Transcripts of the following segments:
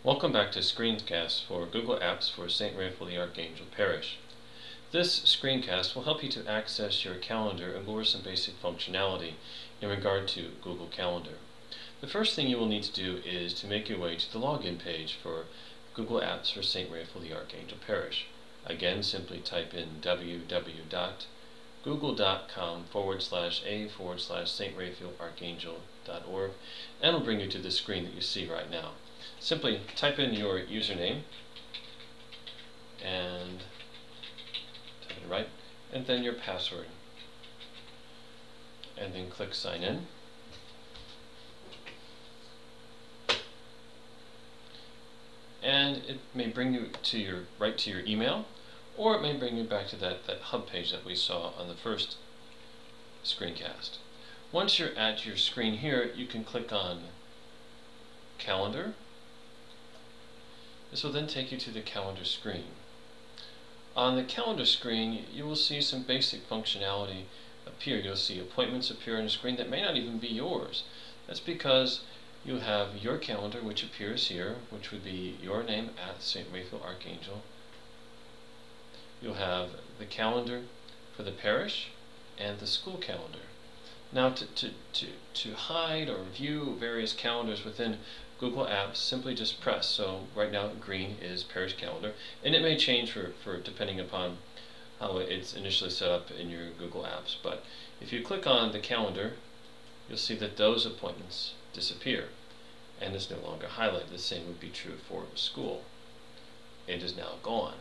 Welcome back to Screencast for Google Apps for St. Raphael the Archangel Parish. This screencast will help you to access your calendar and go over some basic functionality in regard to Google Calendar. The first thing you will need to do is to make your way to the login page for Google Apps for St. Raphael the Archangel Parish. Again, simply type in www.google.com/a/StRaphaelarchangel.org and it'll bring you to the screen that you see right now. Simply type in your username and type it right, and then your password, and then click sign in. And it may bring you to right to your email, or it may bring you back to that hub page that we saw on the first screencast. Once you're at your screen here, you can click on Calendar. This will then take you to the calendar screen. On the calendar screen, you will see some basic functionality appear. You'll see appointments appear on the screen that may not even be yours. That's because you have your calendar, which appears here, which would be your name at St. Raphael Archangel. You'll have the calendar for the parish and the school calendar. Now, to hide or view various calendars within Google Apps, simply just press. So right now green is Parish Calendar, and it may change for depending upon how it's initially set up in your Google Apps. But if you click on the calendar, you'll see that those appointments disappear and is no longer highlighted. The same would be true for school. It is now gone.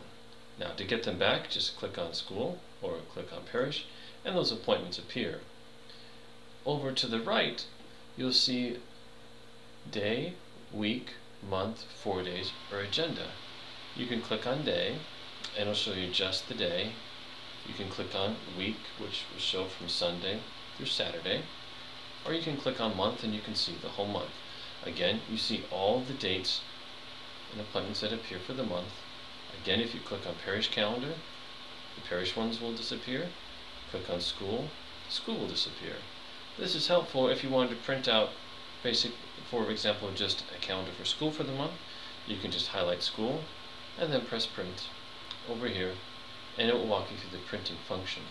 Now, to get them back, just click on school or click on parish, and those appointments appear. Over to the right, you'll see day, week, month, 4 days, or agenda. You can click on day, and it'll show you just the day. You can click on week, which will show from Sunday through Saturday. Or you can click on month, and you can see the whole month. Again, you see all the dates and appointments that appear for the month. Again, if you click on parish calendar, the parish ones will disappear. Click on school, school will disappear. This is helpful if you wanted to print out for example, just a calendar for school for the month. You can just highlight school and then press print over here, and it will walk you through the printing function.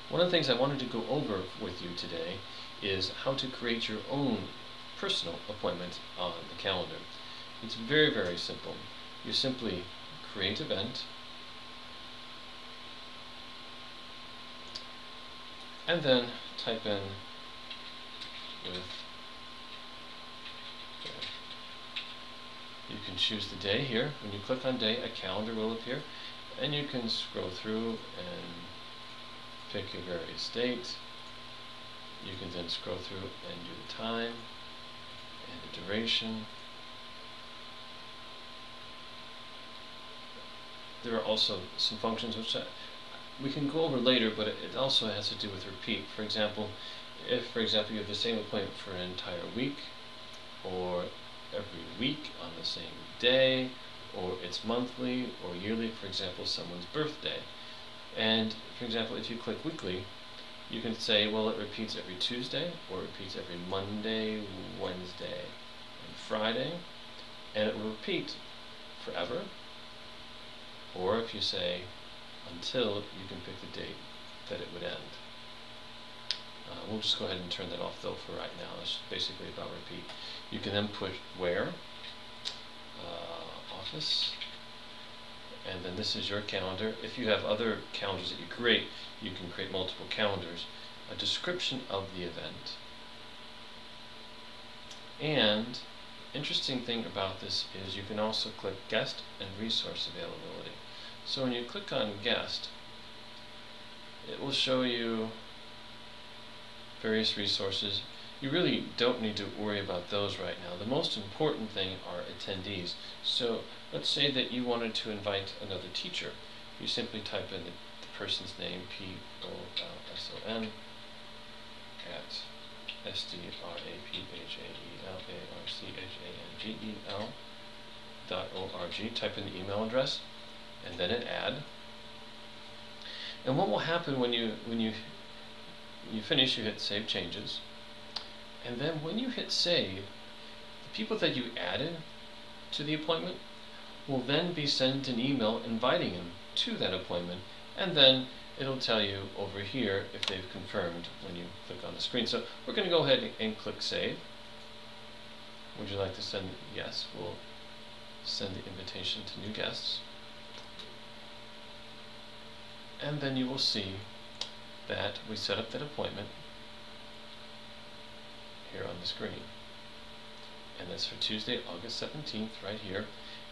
One of the things I wanted to go over with you today is how to create your own personal appointment on the calendar. It's very, very simple. You simply create event, and then type in you can choose the day here. When you click on day, a calendar will appear, and you can scroll through and pick your various dates. You can then scroll through and do the time and the duration. There are also some functions which we can go over later, but it also has to do with repeat. For example, if you have the same appointment for an entire week, or every week on the same day, or it's monthly or yearly, for example, someone's birthday. And for example, if you click weekly, you can say, well, it repeats every Tuesday, or it repeats every Monday, Wednesday, and Friday, and it will repeat forever. Or if you say until, you can pick the date that it would end. We'll just go ahead and turn that off though for right now. It's basically about repeat. You can then put where, office, and then this is your calendar. If you have other calendars that you create, you can create multiple calendars. A description of the event. And interesting thing about this is you can also click guest and resource availability. So when you click on guest, it will show you various resources. You really don't need to worry about those right now. The most important thing are attendees. So let's say that you wanted to invite another teacher. You simply type in the person's name, P-O-L-S-O-N, at STRAPHELARCHANGEL.org. Type in the email address and then an add. And what will happen when you finish, you hit Save Changes, and then when you hit Save, the people that you added to the appointment will then be sent an email inviting him to that appointment, and then it'll tell you over here if they've confirmed when you click on the screen. So we're going to go ahead and click Save. Would you like to send? Yes, we'll send the invitation to new guests. And then you will see that we set up that appointment here on the screen. And that's for Tuesday, August 17th, right here.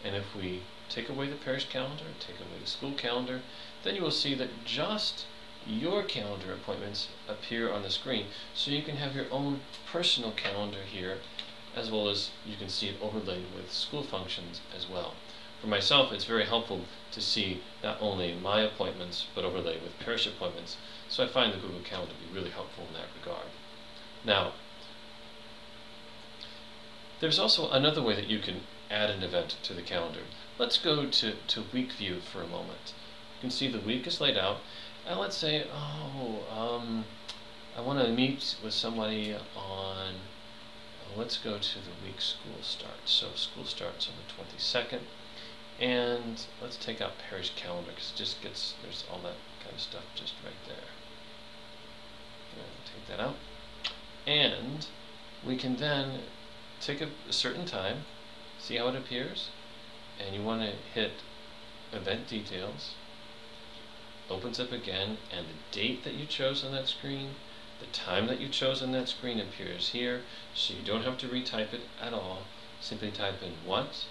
And if we take away the parish calendar, take away the school calendar, then you will see that just your calendar appointments appear on the screen. So you can have your own personal calendar here, as well as you can see it overlaid with school functions as well. For myself, it's very helpful to see not only my appointments, but overlaid with parish appointments. So I find the Google Calendar to be really helpful in that regard. Now, there's also another way that you can add an event to the calendar. Let's go to week view for a moment. You can see the week is laid out, and let's say, I want to meet with somebody on, let's go to the week school starts. So school starts on the 22nd, and let's take out parish calendar because it just gets, there's all that kind of stuff just right there. Take that out, and we can then take a certain time, see how it appears, and you want to hit event details, opens up again, and the date that you chose on that screen, the time that you chose on that screen appears here, so you don't have to retype it at all. Simply type in what,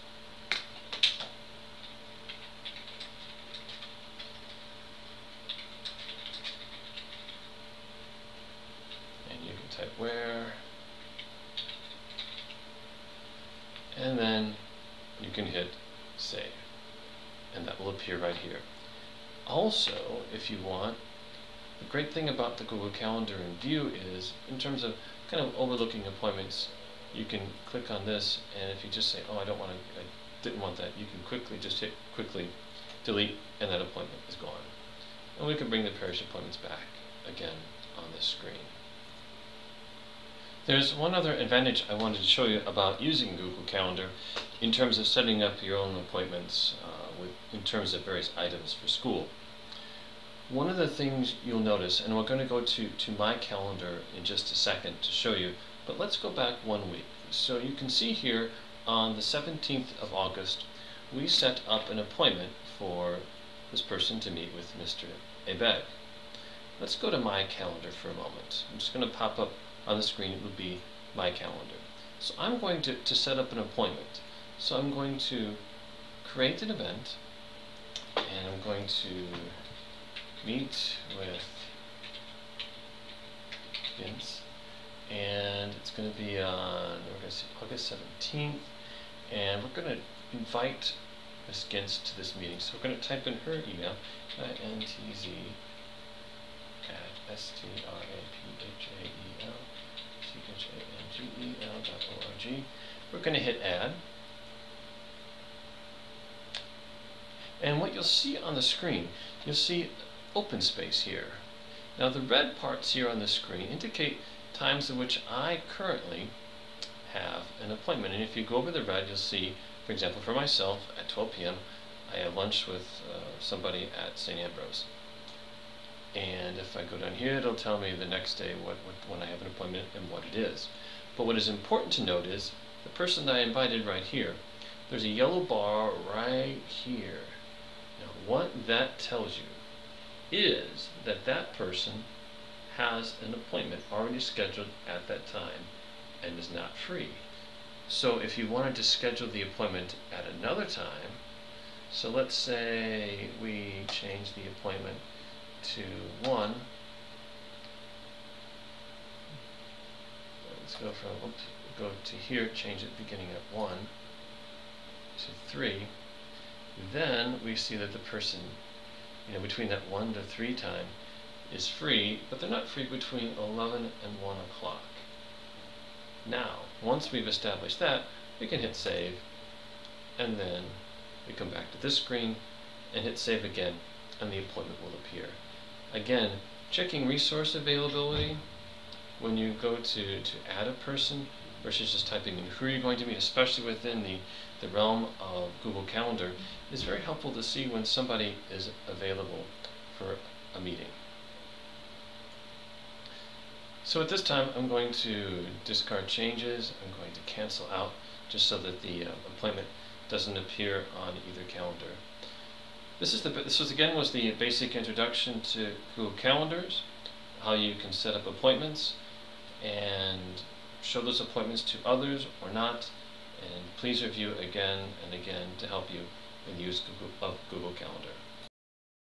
and you can type where, and then you can hit save, and that will appear right here. Also, if you want, the great thing about the Google Calendar in view is, in terms of kind of overlooking appointments, you can click on this, and if you just say, oh, I didn't want that, you can quickly just hit delete, and that appointment is gone. And we can bring the parish appointments back again on this screen. There's one other advantage I wanted to show you about using Google Calendar in terms of setting up your own appointments in terms of various items for school. One of the things you'll notice, and we're going to go to my calendar in just a second to show you, but let's go back 1 week. So you can see here on the 17th of August, we set up an appointment for this person to meet with Mr. Abeg. Let's go to my calendar for a moment. I'm just going to pop up on the screen, it would be my calendar. So I'm going to set up an appointment. So I'm going to create an event, and I'm going to meet with Vince, and it's going to be on, we're going to say August 17th, and we're going to invite Ms. Gintz to this meeting. So we're going to type in her email, intz@straphangel.org. We're going to hit add. And what you'll see on the screen, you'll see open space here. Now the red parts here on the screen indicate times in which I currently have an appointment. And if you go over the red, you'll see, for example, for myself at 12 p.m. I have lunch with somebody at St. Ambrose. And if I go down here, it'll tell me the next day when I have an appointment and what it is. But what is important to note is the person that I invited right here, there's a yellow bar right here. Now what that tells you is that that person has an appointment already scheduled at that time and is not free. So if you wanted to schedule the appointment at another time, so let's say we change the appointment to 1. Let's go to here, change it beginning at 1 to 3. Then we see that the person, between that 1 to 3 time is free, but they're not free between 11 and 1 o'clock. Now, once we've established that, we can hit save, and then we come back to this screen and hit save again, and the appointment will appear. Again, checking resource availability, when you go to add a person, versus just typing in who you're going to meet, especially within the realm of Google Calendar. It's very helpful to see when somebody is available for a meeting. So at this time, I'm going to discard changes. I'm going to cancel out just so that the appointment doesn't appear on either calendar. This was the basic introduction to Google Calendars, how you can set up appointments and show those appointments to others or not, and please review again and again to help you in the use of Google Calendar.